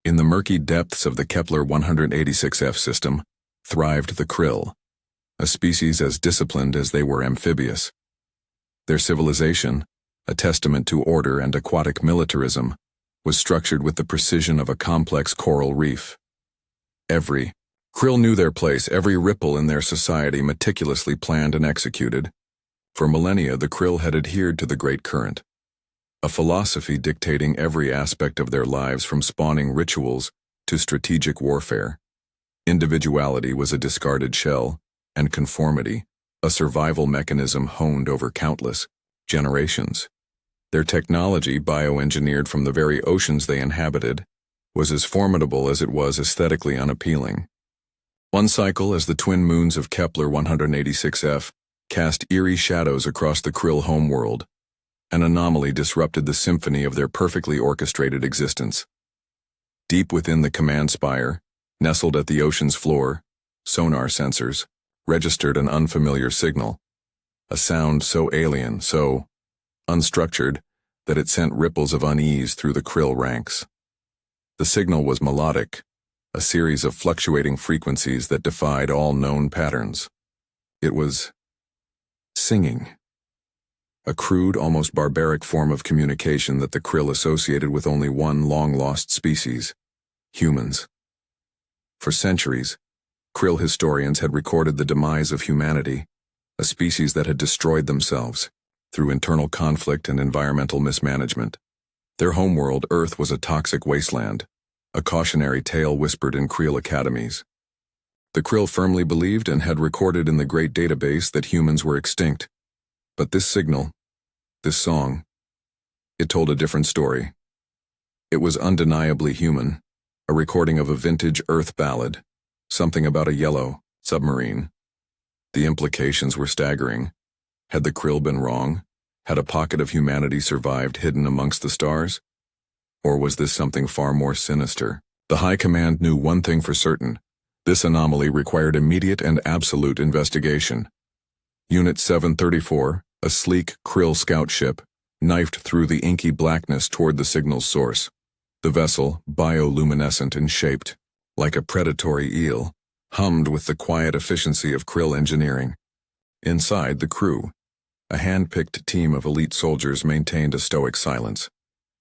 In the murky depths of the Kepler 186f system thrived the Kryll, a species as disciplined as they were amphibious. Their civilization, a testament to order and aquatic militarism, was structured with the precision of a complex coral reef. Every Kryll knew their place, every ripple in their society meticulously planned and executed. For millennia, the Kryll had adhered to the Great Current, a philosophy dictating every aspect of their lives from spawning rituals to strategic warfare. Individuality was a discarded shell, and conformity, a survival mechanism honed over countless generations. Their technology, bioengineered from the very oceans they inhabited, was as formidable as it was aesthetically unappealing. One cycle, as the twin moons of Kepler 186f cast eerie shadows across the Kryll homeworld, an anomaly disrupted the symphony of their perfectly orchestrated existence. Deep within the command spire, nestled at the ocean's floor, sonar sensors registered an unfamiliar signal, a sound so alien, so unstructured, that it sent ripples of unease through the Kryll ranks. The signal was melodic, a series of fluctuating frequencies that defied all known patterns. It was singing. A crude, almost barbaric form of communication that the Kryll associated with only one long-lost species: humans. For centuries, Kryll historians had recorded the demise of humanity, a species that had destroyed themselves through internal conflict and environmental mismanagement. Their homeworld, Earth, was a toxic wasteland, a cautionary tale whispered in Kryll academies. The Kryll firmly believed and had recorded in the Great Database that humans were extinct. But this signal, this song, it told a different story. It was undeniably human, a recording of a vintage Earth ballad, something about a yellow submarine. The implications were staggering. Had the Kryll been wrong? Had a pocket of humanity survived hidden amongst the stars? Or was this something far more sinister? The High Command knew one thing for certain: this anomaly required immediate and absolute investigation. Unit 734, a sleek Kryll scout ship, knifed through the inky blackness toward the signal's source. The vessel, bioluminescent and shaped like a predatory eel, hummed with the quiet efficiency of Kryll engineering. Inside, the crew, a hand-picked team of elite soldiers, maintained a stoic silence,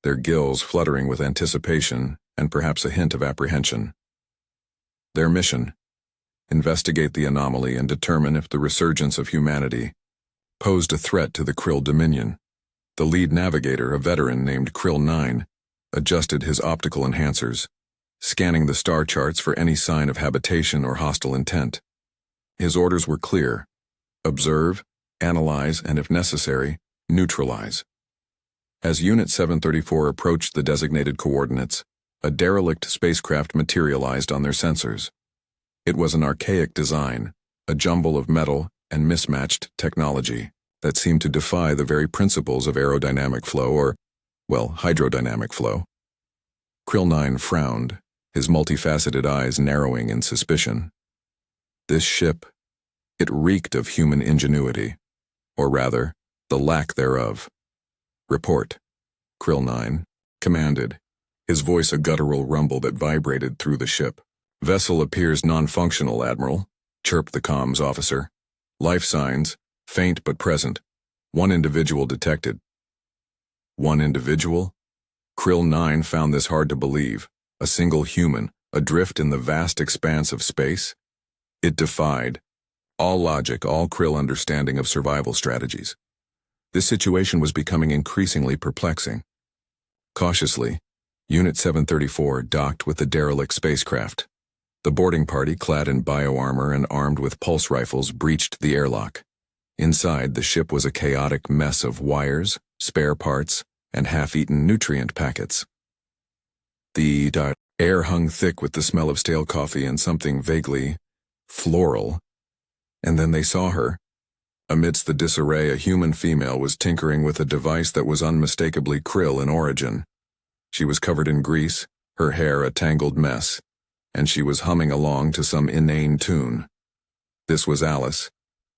their gills fluttering with anticipation and perhaps a hint of apprehension. Their mission: investigate the anomaly and determine if the resurgence of humanity posed a threat to the Kryll dominion. The lead navigator, a veteran named Kryll 9, adjusted his optical enhancers, scanning the star charts for any sign of habitation or hostile intent. His orders were clear: observe, analyze, and if necessary, neutralize. As Unit 734 approached the designated coordinates, a derelict spacecraft materialized on their sensors. It was an archaic design, a jumble of metal and mismatched technology that seemed to defy the very principles of aerodynamic flow or, well, hydrodynamic flow. Kryll 9 frowned, his multifaceted eyes narrowing in suspicion. This ship, it reeked of human ingenuity, or rather, the lack thereof. Report, Kryll 9 commanded, his voice a guttural rumble that vibrated through the ship. Vessel appears non-functional, Admiral, chirped the comms officer. Life signs, faint but present. One individual detected. One individual? Kryll 9 found this hard to believe. A single human, adrift in the vast expanse of space? It defied all logic, all Kryll understanding of survival strategies. This situation was becoming increasingly perplexing. Cautiously, Unit 734 docked with the derelict spacecraft. The boarding party, clad in bioarmor and armed with pulse rifles, breached the airlock. Inside, the ship was a chaotic mess of wires, spare parts, and half-eaten nutrient packets. The air hung thick with the smell of stale coffee and something vaguely floral. And then they saw her. Amidst the disarray, a human female was tinkering with a device that was unmistakably Kryll in origin. She was covered in grease, her hair a tangled mess, and she was humming along to some inane tune. This was Alice,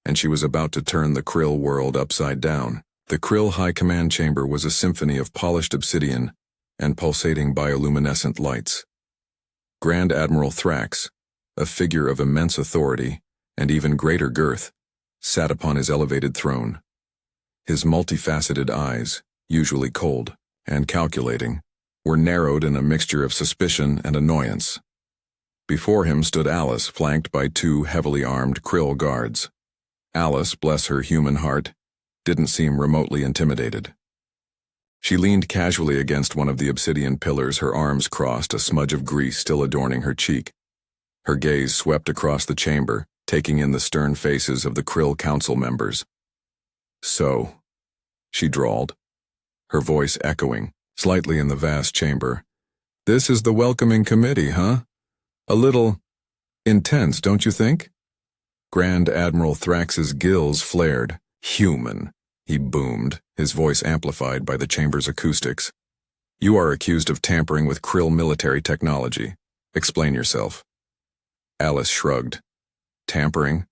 and she was about to turn the Kryll world upside down. The Kryll High Command chamber was a symphony of polished obsidian and pulsating bioluminescent lights. Grand Admiral Thrax, a figure of immense authority and even greater girth, sat upon his elevated throne. His multifaceted eyes, usually cold and calculating, were narrowed in a mixture of suspicion and annoyance. Before him stood Alice, flanked by two heavily armed Kryll guards. Alice, bless her human heart, didn't seem remotely intimidated. She leaned casually against one of the obsidian pillars, her arms crossed, a smudge of grease still adorning her cheek. Her gaze swept across the chamber, taking in the stern faces of the Kryll council members. "So," she drawled, her voice echoing slightly in the vast chamber. "This is the welcoming committee, huh? A little intense, don't you think?" Grand Admiral Thrax's gills flared. "Human," he boomed, his voice amplified by the chamber's acoustics. "You are accused of tampering with Kryll military technology. Explain yourself." Alice shrugged. "Tampering?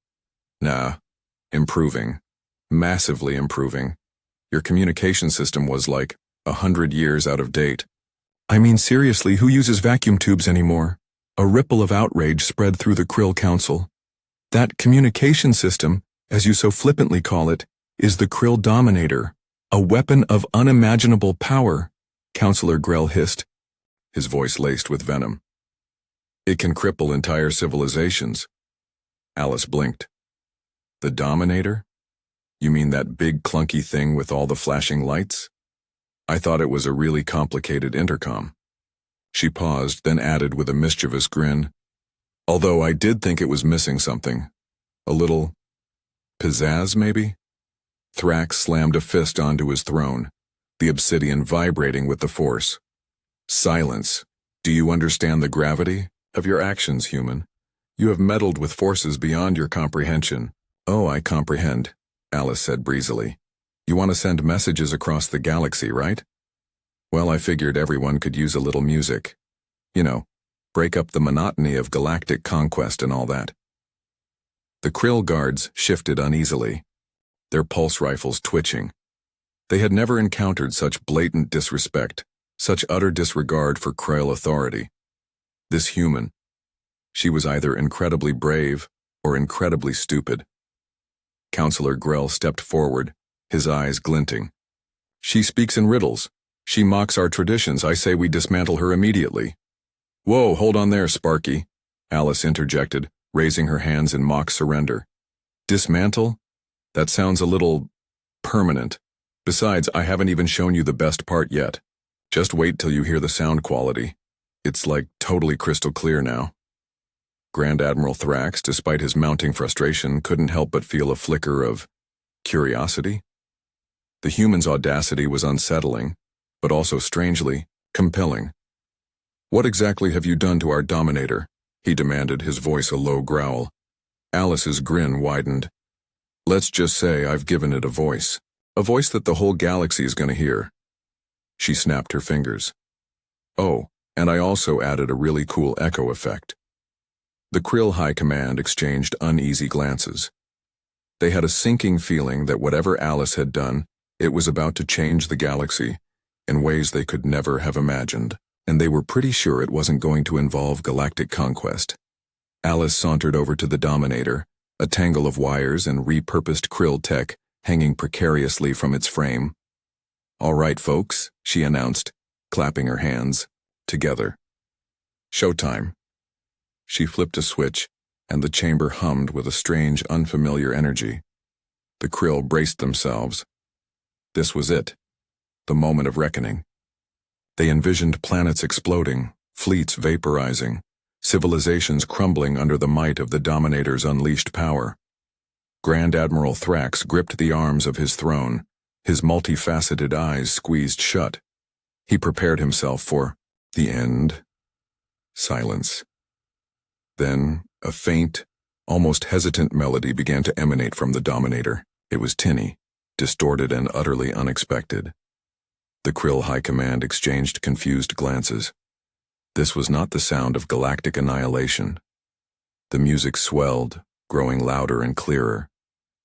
Nah. Improving. Massively improving. Your communication system was like 100 years out of date." "I mean, seriously, who uses vacuum tubes anymore?" A ripple of outrage spread through the Kryll Council. "That communication system, as you so flippantly call it, is the Kryll Dominator, a weapon of unimaginable power," Councillor Grell hissed, his voice laced with venom. "It can cripple entire civilizations." Alice blinked. "The Dominator? You mean that big clunky thing with all the flashing lights? I thought it was a really complicated intercom." She paused, then added with a mischievous grin, "Although I did think it was missing something. A little pizzazz, maybe?" Thrax slammed a fist onto his throne, the obsidian vibrating with the force. "Silence. Do you understand the gravity of your actions, human? You have meddled with forces beyond your comprehension." "Oh, I comprehend," Alice said breezily. "You want to send messages across the galaxy, right? Well, I figured everyone could use a little music. You know, break up the monotony of galactic conquest and all that." The Kryll guards shifted uneasily, their pulse rifles twitching. They had never encountered such blatant disrespect, such utter disregard for Kryll authority. This human, she was either incredibly brave or incredibly stupid. Councillor Grell stepped forward, his eyes glinting. "She speaks in riddles. She mocks our traditions. I say we dismantle her immediately." "Whoa, hold on there, Sparky," Alice interjected, raising her hands in mock surrender. "Dismantle? That sounds a little permanent. Besides, I haven't even shown you the best part yet. Just wait till you hear the sound quality. It's like totally crystal clear now." Grand Admiral Thrax, despite his mounting frustration, couldn't help but feel a flicker of curiosity. The human's audacity was unsettling, but also strangely compelling. "What exactly have you done to our Dominator?" he demanded, his voice a low growl. Alice's grin widened. "Let's just say I've given it a voice that the whole galaxy is going to hear." She snapped her fingers. "Oh, and I also added a really cool echo effect." The Kryll High Command exchanged uneasy glances. They had a sinking feeling that whatever Alice had done, it was about to change the galaxy in ways they could never have imagined, and they were pretty sure it wasn't going to involve galactic conquest. Alice sauntered over to the Dominator, a tangle of wires and repurposed Kryll tech hanging precariously from its frame. "All right, folks," she announced, clapping her hands. "Together. Showtime." She flipped a switch, and the chamber hummed with a strange, unfamiliar energy. The Kryll braced themselves. This was it. The moment of reckoning. They envisioned planets exploding, fleets vaporizing, civilizations crumbling under the might of the Dominator's unleashed power. Grand Admiral Thrax gripped the arms of his throne, his multifaceted eyes squeezed shut. He prepared himself for the end. Silence. Then, a faint, almost hesitant melody began to emanate from the Dominator. It was tinny, distorted and utterly unexpected. The Kryll High Command exchanged confused glances. This was not the sound of galactic annihilation. The music swelled, growing louder and clearer.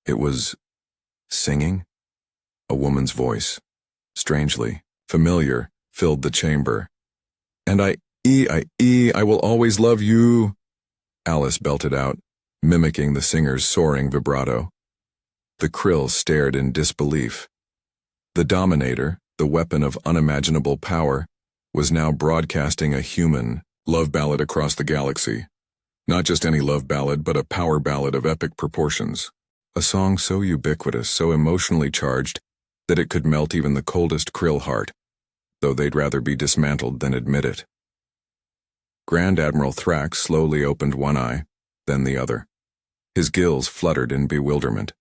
It was singing? A woman's voice, strangely familiar, filled the chamber. "And I will always love you, Alice belted out, mimicking the singer's soaring vibrato. The Kryll stared in disbelief. The Dominator, the weapon of unimaginable power, was now broadcasting a human love ballad across the galaxy. Not just any love ballad, but a power ballad of epic proportions. A song so ubiquitous, so emotionally charged, that it could melt even the coldest Kryll heart, though they'd rather be dismantled than admit it. Grand Admiral Thrax slowly opened one eye, then the other. His gills fluttered in bewilderment.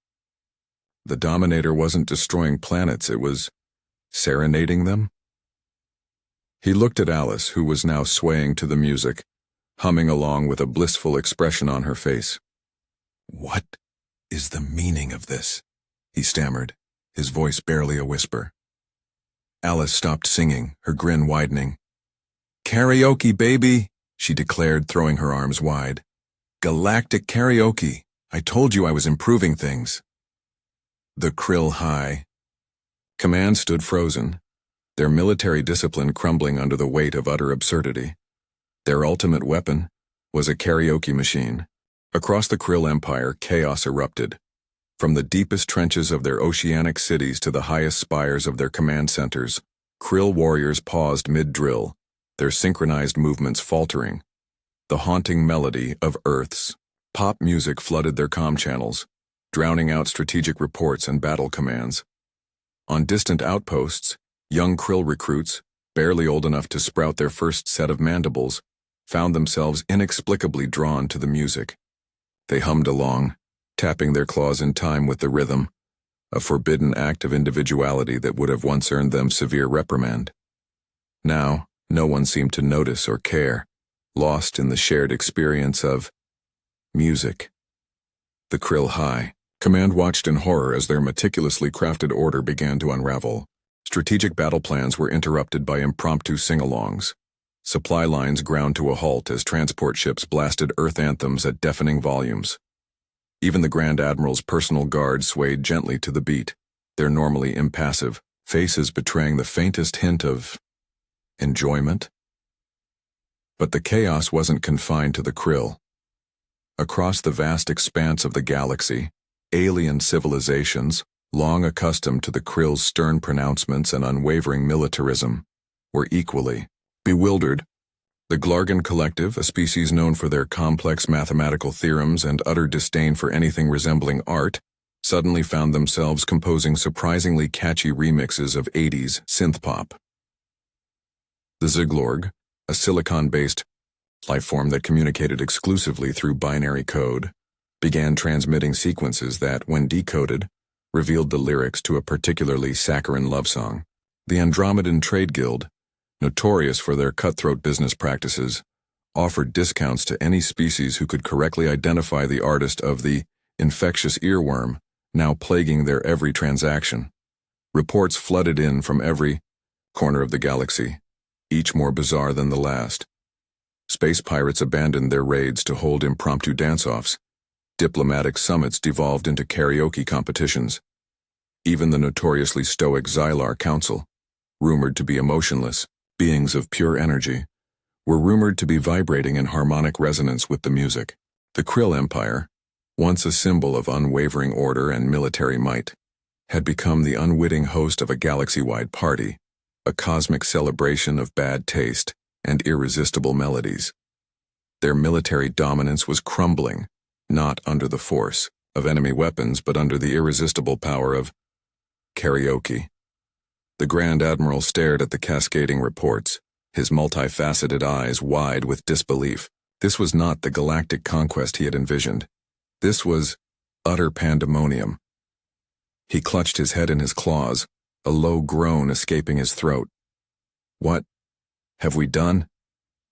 The Dominator wasn't destroying planets, it was serenading them? He looked at Alice, who was now swaying to the music, humming along with a blissful expression on her face. "What is the meaning of this?" he stammered, his voice barely a whisper. Alice stopped singing, her grin widening. "Karaoke, baby," she declared, throwing her arms wide. "Galactic karaoke. I told you I was improving things." The Kryll high. Command stood frozen, their military discipline crumbling under the weight of utter absurdity. Their ultimate weapon was a karaoke machine. Across the Kryll Empire, chaos erupted. From the deepest trenches of their oceanic cities to the highest spires of their command centers, Kryll warriors paused mid-drill, their synchronized movements faltering. The haunting melody of Earth's pop music flooded their comm channels, drowning out strategic reports and battle commands. On distant outposts, young Kryll recruits, barely old enough to sprout their first set of mandibles, found themselves inexplicably drawn to the music. They hummed along, tapping their claws in time with the rhythm, a forbidden act of individuality that would have once earned them severe reprimand. Now, no one seemed to notice or care, lost in the shared experience of music. The Kryll high. Command watched in horror as their meticulously crafted order began to unravel. Strategic battle plans were interrupted by impromptu sing-alongs. Supply lines ground to a halt as transport ships blasted Earth anthems at deafening volumes. Even the Grand Admiral's personal guard swayed gently to the beat, their normally impassive faces betraying the faintest hint of enjoyment. But the chaos wasn't confined to the Kryll. Across the vast expanse of the galaxy, alien civilizations, long accustomed to the Kryll's stern pronouncements and unwavering militarism, were equally bewildered. The Glargan Collective, a species known for their complex mathematical theorems and utter disdain for anything resembling art, suddenly found themselves composing surprisingly catchy remixes of 80s synthpop. The Zyglorg, a silicon-based lifeform that communicated exclusively through binary code, began transmitting sequences that, when decoded, revealed the lyrics to a particularly saccharine love song. The Andromedan Trade Guild, notorious for their cutthroat business practices, offered discounts to any species who could correctly identify the artist of the infectious earworm now plaguing their every transaction. Reports flooded in from every corner of the galaxy, each more bizarre than the last. Space pirates abandoned their raids to hold impromptu dance-offs. Diplomatic summits devolved into karaoke competitions. Even the notoriously stoic Xylar Council, rumored to be emotionless, beings of pure energy, were rumored to be vibrating in harmonic resonance with the music. The Kryll Empire, once a symbol of unwavering order and military might, had become the unwitting host of a galaxy-wide party, a cosmic celebration of bad taste and irresistible melodies. Their military dominance was crumbling, not under the force of enemy weapons, but under the irresistible power of karaoke. The Grand Admiral stared at the cascading reports, his multifaceted eyes wide with disbelief. This was not the galactic conquest he had envisioned. This was utter pandemonium. He clutched his head in his claws, a low groan escaping his throat. "What have we done?"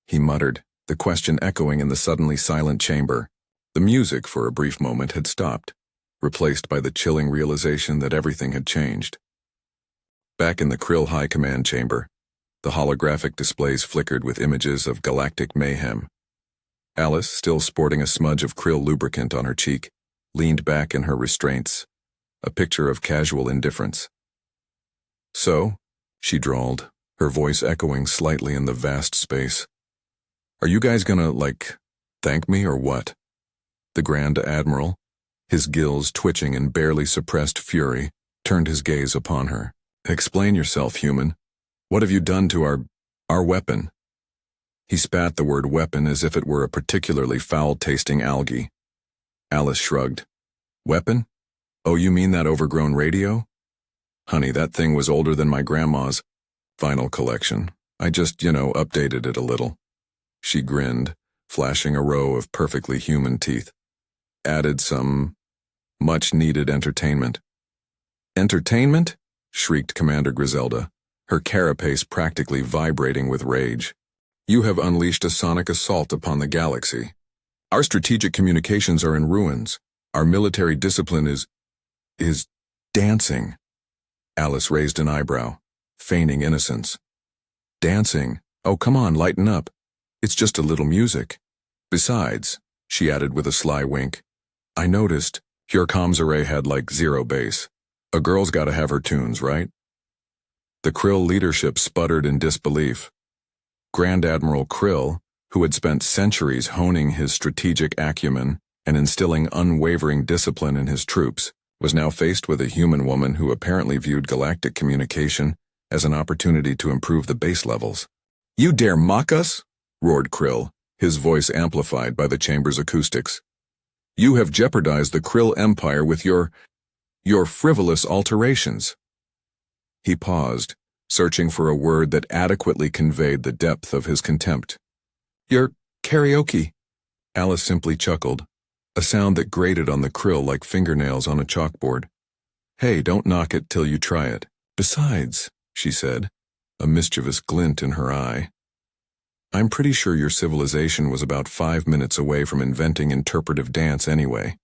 he muttered, the question echoing in the suddenly silent chamber. The music, for a brief moment, had stopped, replaced by the chilling realization that everything had changed. Back in the Kryll High Command chamber, the holographic displays flickered with images of galactic mayhem. Alice, still sporting a smudge of Kryll lubricant on her cheek, leaned back in her restraints, a picture of casual indifference. "So," she drawled, her voice echoing slightly in the vast space, Are you guys gonna, thank me or what? The Grand Admiral, his gills twitching in barely suppressed fury, turned his gaze upon her. Explain yourself, human. What have you done to our weapon? He spat the word weapon as if it were a particularly foul-tasting algae. Alice shrugged. Weapon? Oh, you mean that overgrown radio? Honey, that thing was older than my grandma's vinyl collection. I just, updated it a little. She grinned, flashing a row of perfectly human teeth. Added some much-needed entertainment. Entertainment? Shrieked Commander Griselda, her carapace practically vibrating with rage. You have unleashed a sonic assault upon the galaxy. Our strategic communications are in ruins. Our military discipline is dancing. Alice raised an eyebrow, feigning innocence. Dancing? Oh, come on, lighten up. It's just a little music. Besides, she added with a sly wink, I noticed your comms array had 0 bass. A girl's gotta have her tunes, right? The Kryll leadership sputtered in disbelief. Grand Admiral Kryll, who had spent centuries honing his strategic acumen and instilling unwavering discipline in his troops, was now faced with a human woman who apparently viewed galactic communication as an opportunity to improve the base levels. You dare mock us? Roared Kryll, his voice amplified by the chamber's acoustics. You have jeopardized the Kryll Empire with your frivolous alterations. He paused, searching for a word that adequately conveyed the depth of his contempt. Your karaoke. Alice simply chuckled, a sound that grated on the Kryll like fingernails on a chalkboard. Hey, don't knock it till you try it. Besides, she said, a mischievous glint in her eye, I'm pretty sure your civilization was about 5 minutes away from inventing interpretive dance anyway.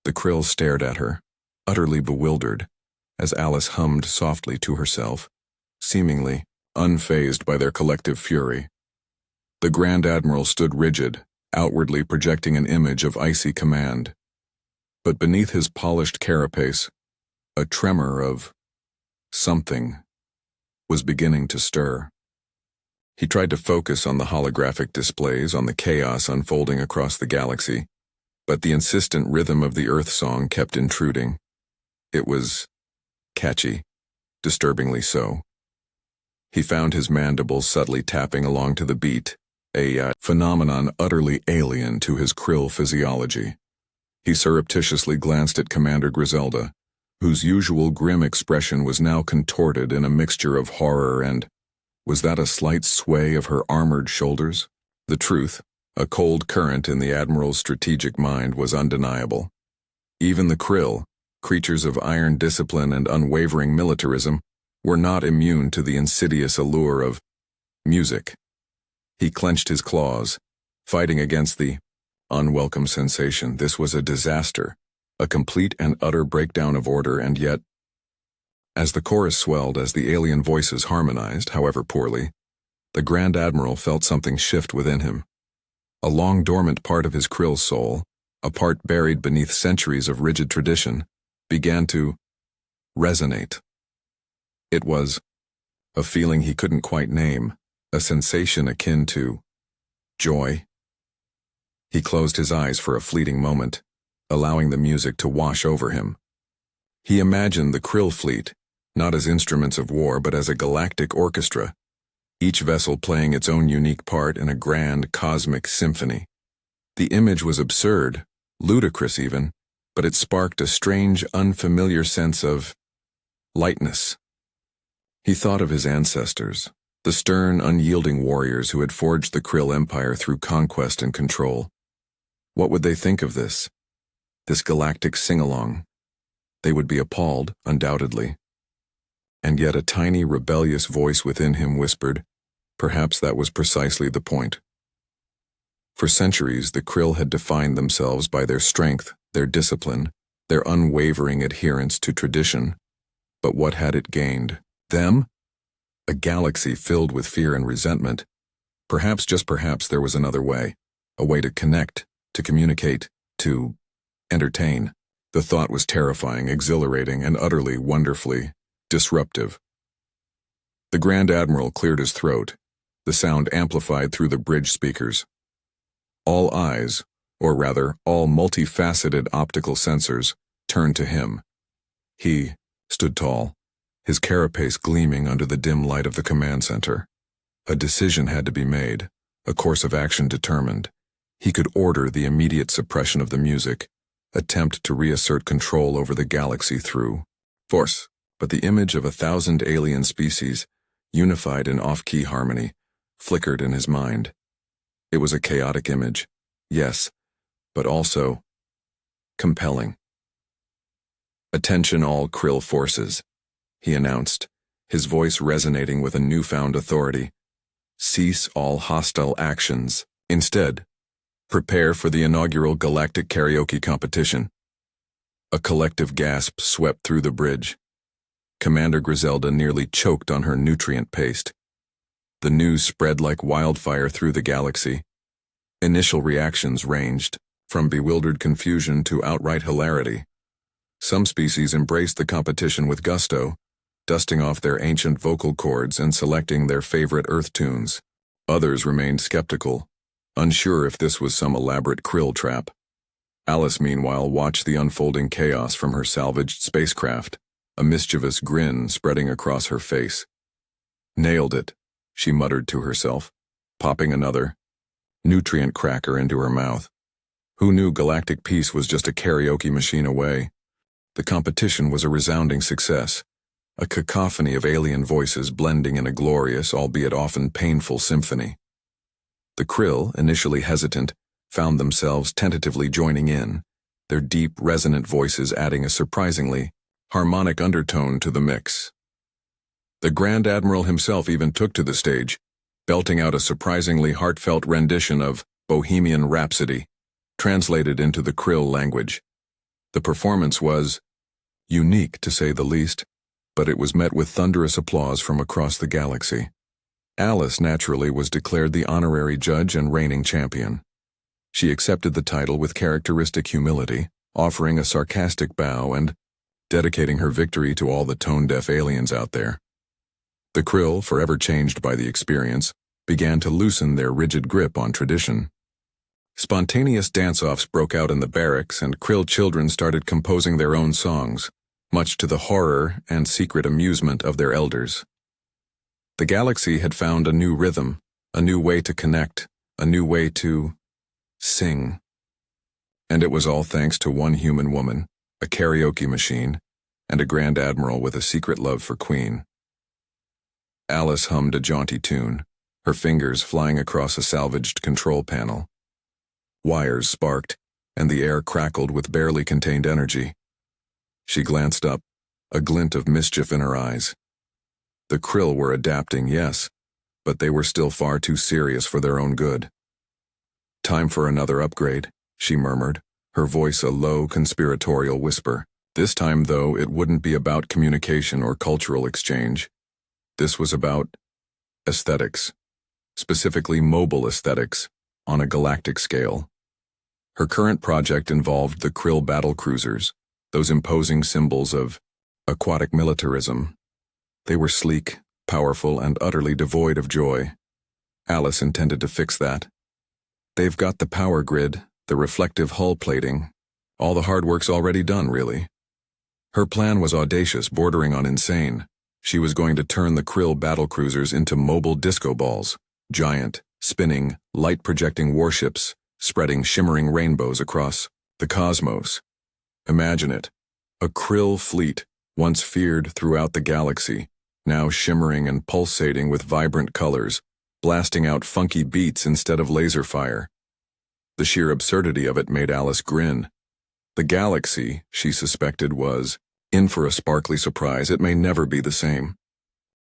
The Kryll stared at her, utterly bewildered, as Alice hummed softly to herself, seemingly unfazed by their collective fury. The Grand Admiral stood rigid, outwardly projecting an image of icy command. But beneath his polished carapace, a tremor of something was beginning to stir. He tried to focus on the holographic displays, on the chaos unfolding across the galaxy, but the insistent rhythm of the Earth song kept intruding. It was catchy, disturbingly so. He found his mandibles subtly tapping along to the beat, a phenomenon utterly alien to his Kryll physiology. He surreptitiously glanced at Commander Griselda, whose usual grim expression was now contorted in a mixture of horror and, was that a slight sway of her armored shoulders? The truth, a cold current in the Admiral's strategic mind, was undeniable. Even the Kryll, creatures of iron discipline and unwavering militarism, were not immune to the insidious allure of music. He clenched his claws, fighting against the unwelcome sensation. This was a disaster, a complete and utter breakdown of order, and yet, as the chorus swelled, as the alien voices harmonized, however poorly, the Grand Admiral felt something shift within him. A long-dormant part of his Kryll soul, a part buried beneath centuries of rigid tradition, began to resonate. It was a feeling he couldn't quite name, a sensation akin to joy. He closed his eyes for a fleeting moment, allowing the music to wash over him. He imagined the Kryll fleet, not as instruments of war but as a galactic orchestra, each vessel playing its own unique part in a grand cosmic symphony. The image was absurd, ludicrous even, but it sparked a strange, unfamiliar sense of lightness. He thought of his ancestors, the stern, unyielding warriors who had forged the Kryll Empire through conquest and control. What would they think of this galactic sing-along? They would be appalled, undoubtedly. And yet a tiny, rebellious voice within him whispered, perhaps that was precisely the point. For centuries, the Kryll had defined themselves by their strength, their discipline, their unwavering adherence to tradition. But what had it gained? Them? A galaxy filled with fear and resentment. Perhaps, just perhaps, there was another way. A way to connect, to communicate, to entertain. The thought was terrifying, exhilarating, and utterly, wonderfully disruptive. The Grand Admiral cleared his throat, the sound amplified through the bridge speakers. All eyes, or rather, all multifaceted optical sensors, turned to him. He stood tall, his carapace gleaming under the dim light of the command center. A decision had to be made, a course of action determined. He could order the immediate suppression of the music, attempt to reassert control over the galaxy through force. But the image of 1,000 alien species, unified in off-key harmony, flickered in his mind. It was a chaotic image, yes, but also compelling. "Attention all Kryll forces," he announced, his voice resonating with a newfound authority. "Cease all hostile actions. Instead, prepare for the inaugural Galactic Karaoke competition." A collective gasp swept through the bridge. Commander Griselda nearly choked on her nutrient paste. The news spread like wildfire through the galaxy. Initial reactions ranged from bewildered confusion to outright hilarity. Some species embraced the competition with gusto, dusting off their ancient vocal cords and selecting their favorite Earth tunes. Others remained skeptical, unsure if this was some elaborate Kryll trap. Alice, meanwhile, watched the unfolding chaos from her salvaged spacecraft, a mischievous grin spreading across her face. "Nailed it," she muttered to herself, popping another nutrient cracker into her mouth. Who knew galactic peace was just a karaoke machine away? The competition was a resounding success, a cacophony of alien voices blending in a glorious, albeit often painful symphony. The Kryll, initially hesitant, found themselves tentatively joining in, their deep, resonant voices adding a surprisingly harmonic undertone to the mix. The Grand Admiral himself even took to the stage, belting out a surprisingly heartfelt rendition of Bohemian Rhapsody, translated into the Kryll language. The performance was unique, to say the least, but it was met with thunderous applause from across the galaxy. Alice, naturally, was declared the honorary judge and reigning champion. She accepted the title with characteristic humility, offering a sarcastic bow and dedicating her victory to all the tone-deaf aliens out there. The Kryll, forever changed by the experience, began to loosen their rigid grip on tradition. Spontaneous dance-offs broke out in the barracks, and Kryll children started composing their own songs, much to the horror and secret amusement of their elders. The galaxy had found a new rhythm, a new way to connect, a new way to sing. And it was all thanks to one human woman, a karaoke machine, and a Grand Admiral with a secret love for Queen. Alice hummed a jaunty tune, her fingers flying across a salvaged control panel. Wires sparked, and the air crackled with barely contained energy. She glanced up, a glint of mischief in her eyes. The Kryll were adapting, yes, but they were still far too serious for their own good. "Time for another upgrade," she murmured, her voice a low, conspiratorial whisper. This time, though, it wouldn't be about communication or cultural exchange. This was about aesthetics, specifically mobile aesthetics, on a galactic scale. Her current project involved the Kryll battle cruisers, those imposing symbols of aquatic militarism. They were sleek, powerful, and utterly devoid of joy. Alice intended to fix that. They've got the power grid, the reflective hull plating. All the hard work's already done, really. Her plan was audacious, bordering on insane. She was going to turn the Kryll battlecruisers into mobile disco balls, giant, spinning, light-projecting warships, spreading shimmering rainbows across the cosmos. Imagine it. A Kryll fleet, once feared throughout the galaxy, now shimmering and pulsating with vibrant colors, blasting out funky beats instead of laser fire. The sheer absurdity of it made Alice grin. The galaxy, she suspected, was in for a sparkly surprise. It may never be the same.